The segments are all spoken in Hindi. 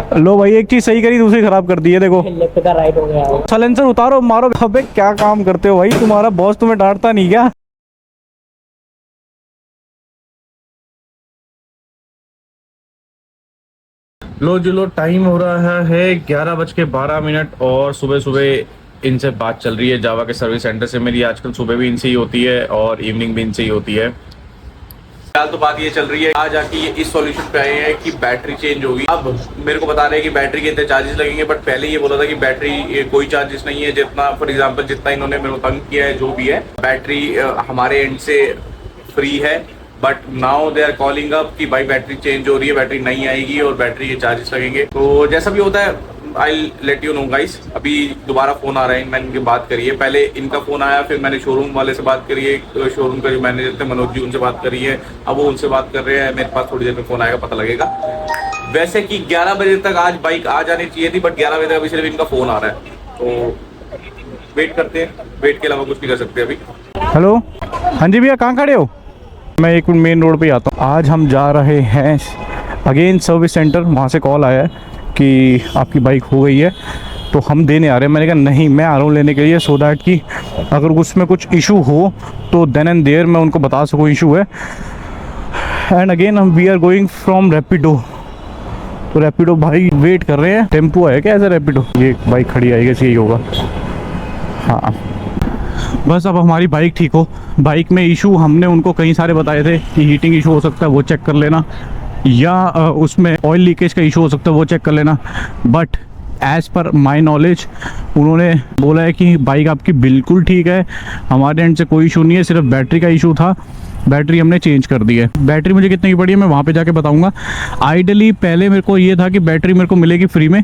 लो भाई, एक चीज सही करी दूसरी खराब कर दी है। देखो लेफ्ट का राइट हो गया। साइलेंसर उतारो मारो। अबे क्या काम करते हो भाई, तुम्हारा बॉस तुम्हें डांटता नहीं क्या? लो जी लो, टाइम हो रहा है 11:12 और सुबह सुबह इनसे बात चल रही है जावा के सर्विस सेंटर से। मेरी आजकल सुबह भी इनसे ही होती है और इवनिंग भी इनसे ही होती है। फिलहाल तो बात ये चल रही है, आज आके ये इस सॉल्यूशन पे आए हैं कि बैटरी चेंज होगी। अब मेरे को बता रहे हैं कि बैटरी के इतने चार्जेस लगेंगे, बट पहले ये बोला था कि बैटरी कोई चार्जेस नहीं है। जितना फॉर एग्जांपल जितना इन्होंने मेरे को तंग किया है जो भी है, बैटरी हमारे एंड से फ्री है। But now they are calling up कि भाई बैटरी चेंज हो रही है, बैटरी नहीं आएगी और बैटरी के चार्जेस लगेंगे। तो जैसा भी होता है I let you know guys. अभी दोबारा फोन आ रहा है, मैंने इनकी बात करी है। पहले इनका फोन आया, फिर मैंने शोरूम वाले से बात करी है, शोरूम के जो मैनेजर थे मनोज जी, उनसे बात करी है। अब वो उनसे बात कर रहे हैं, मेरे पास थोड़ी देर में फोन आएगा, पता लगेगा। वैसे कि 11 बजे तक आज बाइक आ जानी चाहिए थी, बट 11 बजे तक अभी सिर्फ इनका फोन आ रहा है। तो वेट करते हैं, वेट के अलावा कुछ नहीं कर सकते अभी। हेलो, हाँ जी भैया, कहाँ खड़े हो? मैं एक मेन रोड पे आता हूँ। आज हम जा रहे हैं अगेन सर्विस सेंटर। वहाँ से कॉल आया है कि आपकी बाइक हो गई है, तो हम देने आ रहे हैं। मैंने कहा नहीं, मैं आ रहा हूँ लेने के लिए, सो दैट कि अगर उसमें कुछ इशू हो तो देन एंड देयर मैं उनको बता सकूँ इशू है। एंड अगेन हम we are going from Rapido. तो रैपिडो भाई वेट कर रहे हैं। टेम्पो है क्या ऐसा रैपिडो? ये बाइक खड़ी आएगी, यही होगा। हाँ बस अब हमारी बाइक ठीक हो। बाइक में इशू हमने उनको कई सारे बताए थे कि हीटिंग इशू हो सकता है, वो चेक कर लेना, या उसमें ऑयल लीकेज का इशू हो सकता है, वो चेक कर लेना। But as per my knowledge उन्होंने बोला है कि बाइक आपकी बिल्कुल ठीक है, हमारे एंड से कोई इशू नहीं है, सिर्फ बैटरी का इशू था। बैटरी हमने चेंज कर दी है। बैटरी मुझे कितने की पड़ी है मैं वहाँ पे जाके बताऊँगा। आइडली पहले मेरे को ये था कि बैटरी मेरे को मिलेगी फ्री में,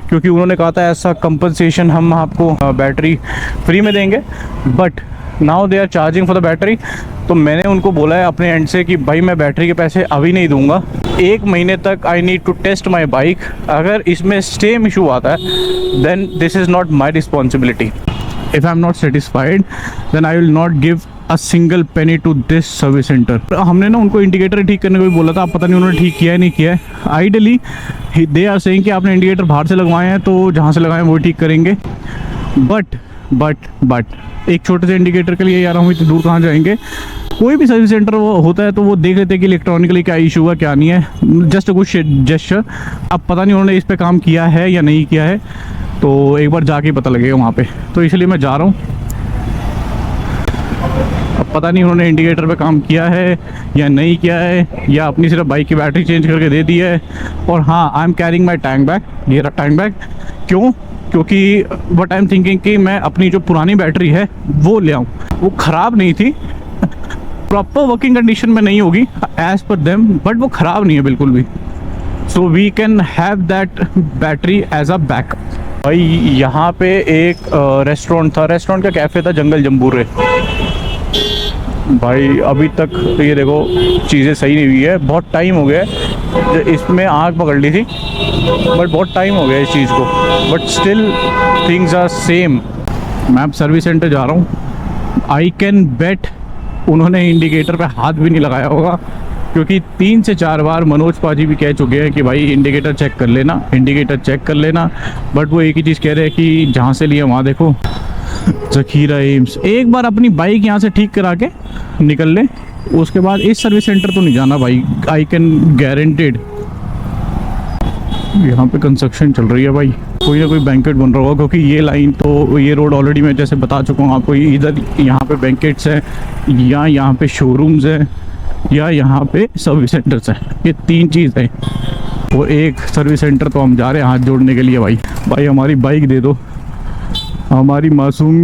क्योंकि उन्होंने कहा था ऐसा कंपनसेशन हम आपको बैटरी फ्री में देंगे। But now they are charging for the battery. तो मैंने उनको बोला है अपने एंड से कि भाई मैं बैटरी के पैसे अभी नहीं दूंगा, 1 महीने तक I need to test my bike. अगर इसमें सेम इशू आता है then this is not my responsibility. If I am not satisfied then I will not give a single penny to this service centre. हमने ना उनको इंडिकेटर ठीक करने को भी बोला था, अब पता नहीं उन्होंने ठीक किया है नहीं किया है। आइडली दे आर सेइंग कि आपने इंडिकेटर बाहर से लगवाए हैं तो जहाँ से लगाए वो ठीक करेंगे। बट एक छोटे से इंडिकेटर के लिए यार हम इतनी दूर कहाँ जाएंगे? कोई भी सर्विस सेंटर वो होता है तो वो देख लेते हैं कि इलेक्ट्रॉनिकली क्या इशू है क्या नहीं है, जस्ट अ गुड जेस्चर। अब पता नहीं उन्होंने इस पे काम किया है या नहीं किया है, तो एक बार जाके पता लगेगा वहाँ पे। तो इसलिए मैं जा रहा हूँ। अब पता नहीं उन्होंने इंडिकेटर पे काम किया है या नहीं किया है, या अपनी सिर्फ बाइक की बैटरी चेंज करके दे दी है। और हाँ, I am carrying my tank bag. ये रहा टैंक बैग। क्यों? क्योंकि बट आई एम थिंकिंग कि मैं अपनी जो पुरानी बैटरी है वो ले आऊँ। वो ख़राब नहीं थी, प्रॉपर वर्किंग कंडीशन में नहीं होगी एज़ पर देम, बट वो ख़राब नहीं है बिल्कुल भी। So we can have that battery as a backup. भाई यहाँ पे एक रेस्टोरेंट था, रेस्टोरेंट का कैफ़े था, जंगल जम्बूरे। भाई अभी तक ये देखो चीज़ें सही नहीं हुई है, बहुत टाइम हो गया है। इसमें आग पकड़ ली थी, बट बहुत टाइम हो गया इस चीज़ को, but still things are same. मैं अब सर्विस सेंटर जा रहा हूँ। आई कैन बेट उन्होंने इंडिकेटर पे हाथ भी नहीं लगाया होगा, क्योंकि 3 से 4 बार मनोज पाजी भी कह चुके हैं कि भाई इंडिकेटर चेक कर लेना, इंडिकेटर चेक कर लेना। बट वो एक ही चीज़ कह रहे हैं कि जहाँ से लिया वहाँ देखो जखीरा एम्स। एक बार अपनी बाइक यहाँ से ठीक करा के निकल ले, उसके बाद इस सर्विस सेंटर तो नहीं जाना भाई, आई कैन गारंटेड। यहाँ पे कंस्ट्रक्शन चल रही है भाई, कोई ना कोई बैंकेट बन रहा होगा, क्योंकि ये लाइन तो ये रोड ऑलरेडी मैं जैसे बता चुका हूँ आपको, इधर यहाँ पे बैंकेट्स हैं, या यहाँ पे शोरूम्स हैं, या यहाँ पे सर्विस सेंटर्स हैं। ये 3 चीज़ है। वो एक सर्विस सेंटर तो हम जा रहे हैं हाथ जोड़ने के लिए। भाई हमारी बाइक दे दो, हमारी मासूम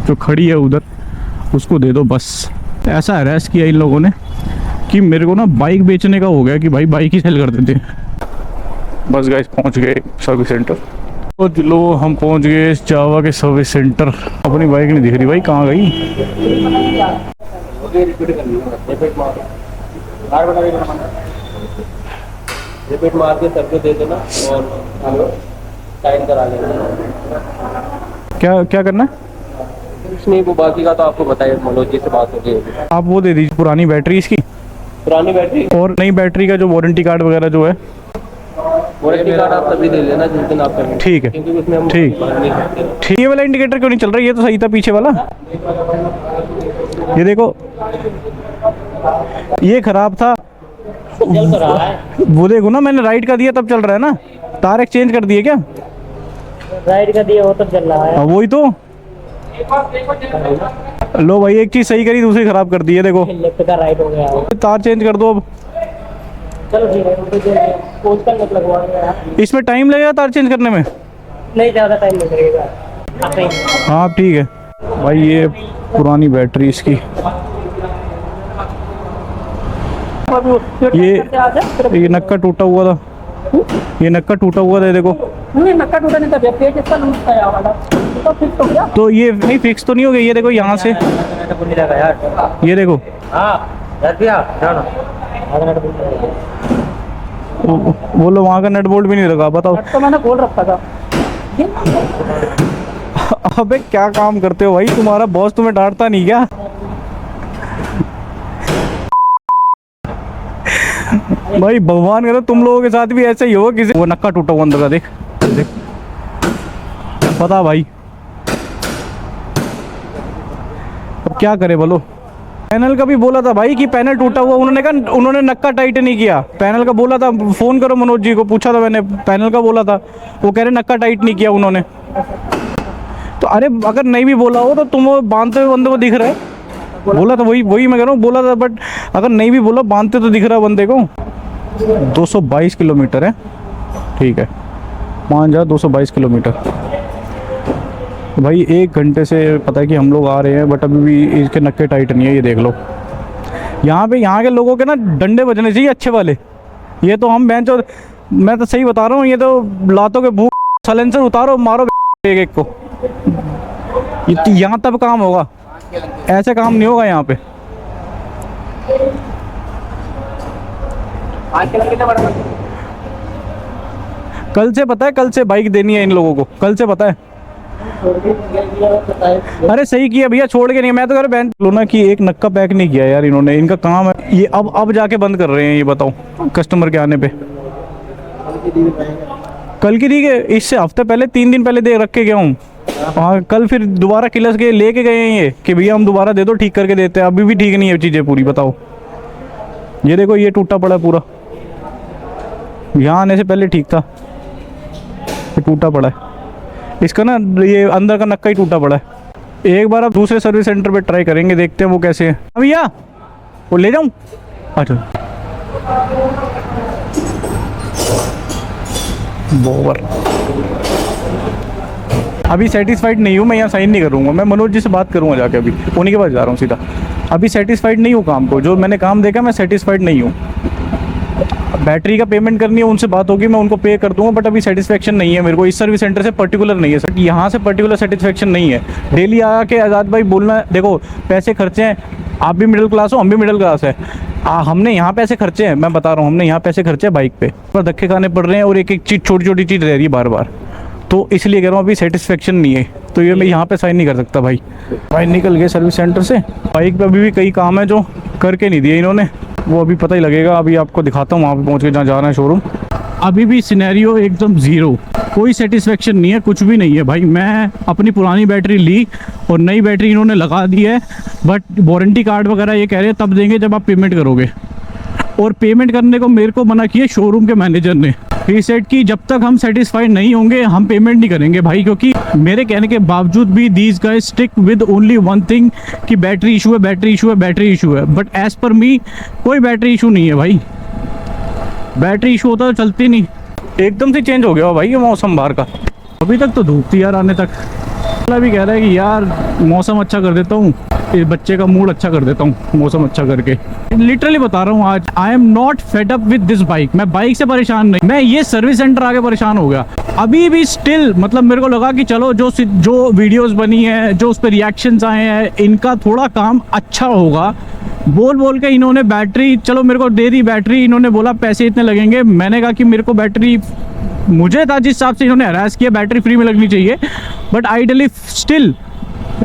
जो खड़ी है उधर उसको दे दो बस। ऐसा अरेस्ट किया इन लोगों ने कि मेरे को ना बाइक बेचने का हो गया कि भाई बाइक ही सेल कर देते। बस गाइस पहुंच गए सर्विस सेंटर। तो लो हम पहुंच गए जावा के सर्विस सेंटर। अपनी बाइक नहीं दिख रही भाई, कहाँ गई? रिपीट मार के सबको दे देना और साइन करा लेना। क्या करना है? कुछ नहीं, वो बाकी का तो आपको बताइए, मनोज जी से बात होगी। आप वो दे दीजिए पुरानी बैटरी इसकी, पुरानी बैटरी और नई बैटरी का जो वारंटी कार्ड वगैरह जो है वारंटी कार्ड आप तभी दे लेना जिस दिन आप करेंगे, ठीक है, क्योंकि उसमें हम ठीक। भर नहीं सकते। ठीक, ये वाला इंडिकेटर क्यों नहीं चल रहा? ये तो सही था पीछे वाला। ये देखो, ये खराब था। चल तो रहा है, वो देखो ना, मैंने राइट का दिया तब चल रहा है ना। तार एक्सचेंज कर दिए क्या? राइट का दिया वो तब चल रहा है। हाँ वही तो। लो भाई, एक चीज सही करी दूसरी खराब कर दी है। देखो लेफ्ट का राइट हो गया है। तार चेंज कर दो अब। चलो ठीक है, पोस्ट का मत लगवाएंगे। इसमें टाइम लगेगा तार चेंज करने में? नहीं ज़्यादा टाइम नहीं लगेगा, आते ही। हाँ ठीक है भाई। ये पुरानी बैटरी इसकी, ये नक्का टूटा हुआ था। ये नक्का टूटा हुआ था, देखो। नहीं नक्का टूटा नहीं था, पेट इसका लूज था यार वाला, तो फिक्स हो गया। तो ये नहीं फिक्स तो नहीं हो गया? ये देखो यहाँ से, ये देखो। बोलो वहाँ का नट बोल्ट भी नहीं लगा, बताओ। तो मैंने खोल रखा था। अबे क्या काम करते हो भाई? तुम्हारा बॉस तुम्हें डांटता नहीं क्या? भाई भगवान करे तुम लोगों के साथ भी ऐसा ही हो। किसी वो नक्का टूटा हुआ अंदर का, देख देख, पता भाई अब क्या करे बोलो। पैनल का भी बोला था भाई कि पैनल टूटा हुआ, उन्होंने कहा उन्होंने नक्का टाइट नहीं किया। पैनल का बोला था, फोन करो मनोज जी को, पूछा था मैंने, पैनल का बोला था, वो कह रहे नक्का टाइट नहीं किया उन्होंने। तो अरे अगर नहीं भी बोला हो तो तुम वो बांधते हुए बंदे को दिख रहा है। बोला था, वही मैं कह रहा हूँ, बोला था। बट अगर नहीं भी बोला, बांधते तो दिख रहा है बंदे को। 222 किलोमीटर है, ठीक है, मान जा 222 किलोमीटर। भाई 1 घंटे से पता है कि हम लोग आ रहे हैं, बट अभी भी इसके नक्के टाइट नहीं है। ये देख लो, यहाँ के लोगों के ना डंडे बजने चाहिए अच्छे वाले। ये तो हम बेंच, और मैं तो सही बता रहा हूँ, ये तो लातों के भूख, साइलेंसर उतारो, मारो एक को। यहाँ तब काम होगा, ऐसे काम नहीं होगा यहाँ पे। कल से पता है, कल से बाइक देनी है इन लोगों को, कल से पता है। अरे सही किया भैया, छोड़ के नहीं। मैं तो कह रहा बैंक लो ना कि एक नक्का पैक नहीं किया यार इन्होंने। इनका काम है ये, अब जाके बंद कर रहे हैं। ये बताओ कस्टमर के आने पे। कल की दी गए, इससे हफ्ते पहले 3 दिन पहले दे रख के गया हूँ। हाँ कल फिर दोबारा किलस के लेके गए हैं ये कि भैया हम दोबारा दे दो, ठीक करके देते हैं। अभी भी ठीक नहीं है चीज़ें पूरी, बताओ। ये देखो, ये टूटा पड़ा पूरा, यहाँ आने से पहले ठीक था, ये टूटा पड़ा है। इसका ना ये अंदर का नक्का ही टूटा पड़ा है। एक बार आप दूसरे सर्विस सेंटर पे ट्राई करेंगे, देखते हैं वो कैसे है। भैया वो ले जाऊँ? अच्छा बोवर, अभी सेटिस्फाइड नहीं हूँ मैं, यहाँ साइन नहीं करूँगा। मैं मनोज जी से बात करूँगा जाके, अभी उन्हीं के पास जा रहा हूँ सीधा। अभी सेटिस्फाइड नहीं हूँ काम को, जो मैंने काम देखा मैं सेटिस्फाइड नहीं हूँ। बैटरी का पेमेंट करनी है, उनसे बात होगी, मैं उनको पे कर दूंगा। बट अभी सेटिस्फेक्शन नहीं है मेरे को, इस सर्विस सेंटर से पर्टिकुलर नहीं है सर, यहाँ से पर्टिकुलर सेटिस्फेक्शन नहीं है। डेली आके आज़ाद भाई बोलना, देखो पैसे खर्चे हैं, आप भी मिडिल क्लास हो, हम भी मिडिल क्लास है। हमने यहाँ पैसे खर्चे हैं, मैं बता रहा हूँ, हमने यहाँ पैसे खर्चे हैं बाइक पे, पर धक्के खाने पड़ रहे हैं, और एक एक चीज़, छोटी छोटी चीज़ रह रही है बार बार। तो इसलिए कह रहा हूँ अभी सेटिस्फेक्शन नहीं है, तो ये मैं यहाँ पे साइन नहीं कर सकता भाई। भाई निकल गए सर्विस सेंटर से। बाइक पे अभी भी कई काम है जो करके नहीं दिए इन्होंने, वो अभी पता ही लगेगा। अभी आपको दिखाता हूँ वहाँ पे पहुँच के जहाँ जा रहा है शोरूम। अभी भी सिनेरियो एकदम ज़ीरो, कोई सेटिस्फेक्शन नहीं है, कुछ भी नहीं है भाई। मैं अपनी पुरानी बैटरी ली और नई बैटरी इन्होंने लगा दी है, बट वारंटी कार्ड वगैरह ये कह रहे हैं तब देंगे जब आप पेमेंट करोगे। और पेमेंट करने को मेरे को मना किया शोरूम के मैनेजर ने। ही सेड कि जब तक हम सेटिस्फाइड नहीं होंगे हम पेमेंट नहीं करेंगे भाई, क्योंकि मेरे कहने के बावजूद भी these guys stick with only one thing कि बैटरी इशू है, बैटरी इशू है, बैटरी इशू है। बट एज पर मी कोई बैटरी इशू नहीं है भाई। बैटरी इशू होता तो चलती नहीं। एकदम से चेंज हो गया भाई ये मौसम बाहर का। अभी तक तो धूप थी यार आने तक। भी कह रहा है कि यार मौसम अच्छा कर देता हूँ, इस बच्चे का मूड अच्छा कर देता हूँ मौसम अच्छा करके। लिटरली बता रहा हूँ आज आई am not fed up with this bike. मैं बाइक से परेशान नहीं, मैं ये सर्विस सेंटर आके परेशान हो गया। अभी भी स्टिल मतलब मेरे को लगा कि चलो जो वीडियोस बनी है, जो उस पर रिएक्शंस आए हैं, इनका थोड़ा काम अच्छा होगा। बोल के इन्होंने बैटरी, चलो मेरे को दे दी बैटरी, इन्होंने बोला पैसे इतने लगेंगे। मैंने कहा कि मेरे को बैटरी, मुझे था जिस हिसाब से इन्होंने हरास किया बैटरी फ्री में लगनी चाहिए, बट आइडियली स्टिल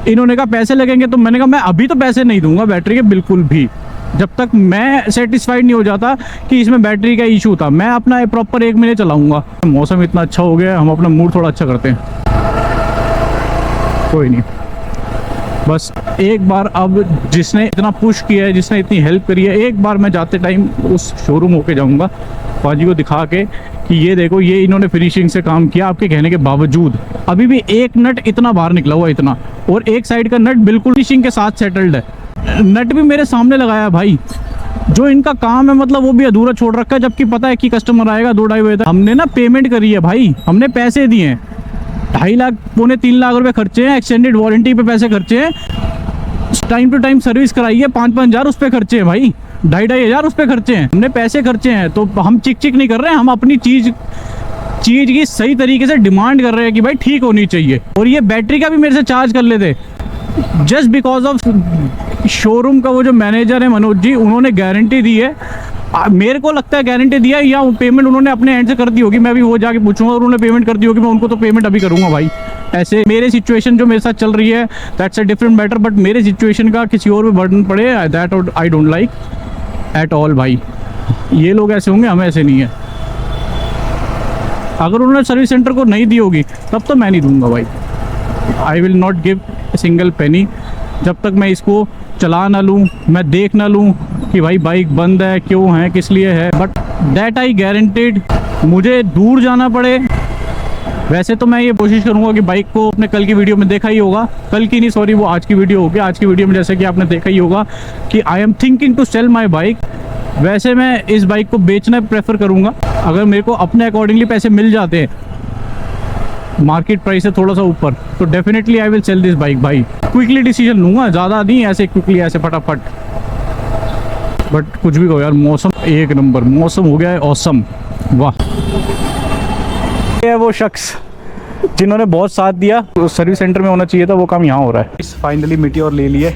इन्होंने कहा पैसे लगेंगे। तो मैंने कहा मैं अभी तो पैसे नहीं दूंगा बैटरी के बिल्कुल भी। जब तक मैं सेटिस्फाइड नहीं हो जाता कि इसमें बैटरी का इशू था। मैं अपना प्रॉपर 1 महीने चलाऊंगा। मौसम इतना अच्छा हो गया, हम अपना मूड थोड़ा अच्छा करते हैं। कोई नहीं, बस एक बार अब जिसने इतना पुश किया है, जिसने इतनी हेल्प करी है, एक बार मैं जाते टाइम उस शोरूम होके जाऊंगा बाजी को दिखा के कि ये देखो, ये इन्होंने फिनिशिंग से काम किया आपके कहने के बावजूद। अभी भी एक नट इतना बाहर निकला हुआ इतना, और एक साइड का नट बिल्कुल फिनिशिंग के साथ सेटल्ड है। नट भी मेरे सामने लगाया भाई। जो इनका काम है मतलब वो भी अधूरा छोड़ रखा है, जबकि पता है कि कस्टमर आएगा 2-2.5 बजे तक। हमने ना पेमेंट करी है भाई, हमने पैसे दिए हैं, 2.5 लाख 3 लाख रुपए खर्चे हैं, एक्सटेंडेड वारंटी पे पैसे खर्चे हैं, टाइम टू टाइम सर्विस कराई है, 5-5 हज़ार उस पर खर्चे हैं भाई, 2.5-2.5 हज़ार उस पर खर्चे हैं। हमने पैसे खर्चे हैं, तो हम चिक चिक नहीं कर रहे हैं, हम अपनी चीज़ की सही तरीके से डिमांड कर रहे हैं कि भाई ठीक होनी चाहिए। और ये बैटरी का भी मेरे से चार्ज कर लेते, जस्ट बिकॉज ऑफ शोरूम का वो जो मैनेजर है मनोज जी, उन्होंने गारंटी दी है। मेरे को लगता है गारंटी दिया है, या पेमेंट उन्होंने अपने एंड से कर दी होगी, मैं भी वो जाके पूछूंगा, और उन्होंने पेमेंट कर दी होगी, मैं उनको तो पेमेंट अभी करूंगा भाई। ऐसे मेरे सिचुएशन जो मेरे साथ चल रही है, that's a different matter, but मेरे सिचुएशन का किसी और पे बर्डन पड़े, that I don't like at all भाई। ये लोग ऐसे होंगे, हम ऐसे नहीं है। अगर उन्होंने सर्विस सेंटर को नहीं दी होगी तब तो मैं नहीं दूंगा भाई। आई will not give a single penny जब तक मैं इसको चला ना लूँ, मैं देख ना लूँ कि भाई बाइक बंद है, क्यों है, किस लिए है। But that I guaranteed. मुझे दूर जाना पड़े, वैसे तो मैं ये कोशिश करूंगा कि बाइक को, अपने कल की वीडियो में देखा ही होगा, कल की नहीं सॉरी, वो आज की वीडियो होगी। आज की वीडियो में जैसे कि आपने देखा ही होगा कि I am thinking to sell my bike. वैसे मैं इस बाइक को बेचना प्रेफर करूंगा। अगर मेरे को अपने अकॉर्डिंगली पैसे मिल जाते हैं, मार्केट प्राइस से थोड़ा सा ऊपर, तो definitely I will sell this bike भाई। क्विकली डिसीजन लूँगा, ज़्यादा नहीं ऐसे क्विकली, ऐसे फटाफट। बट कुछ भी कहो यार, मौसम एक नंबर, मौसम हो गया है ऑसम, वाह। ये है वो शख्स जिन्होंने बहुत साथ दिया, सर्विस सेंटर में होना चाहिए था, वो काम यहाँ हो रहा है। फाइनली मीटियोर ले लिए।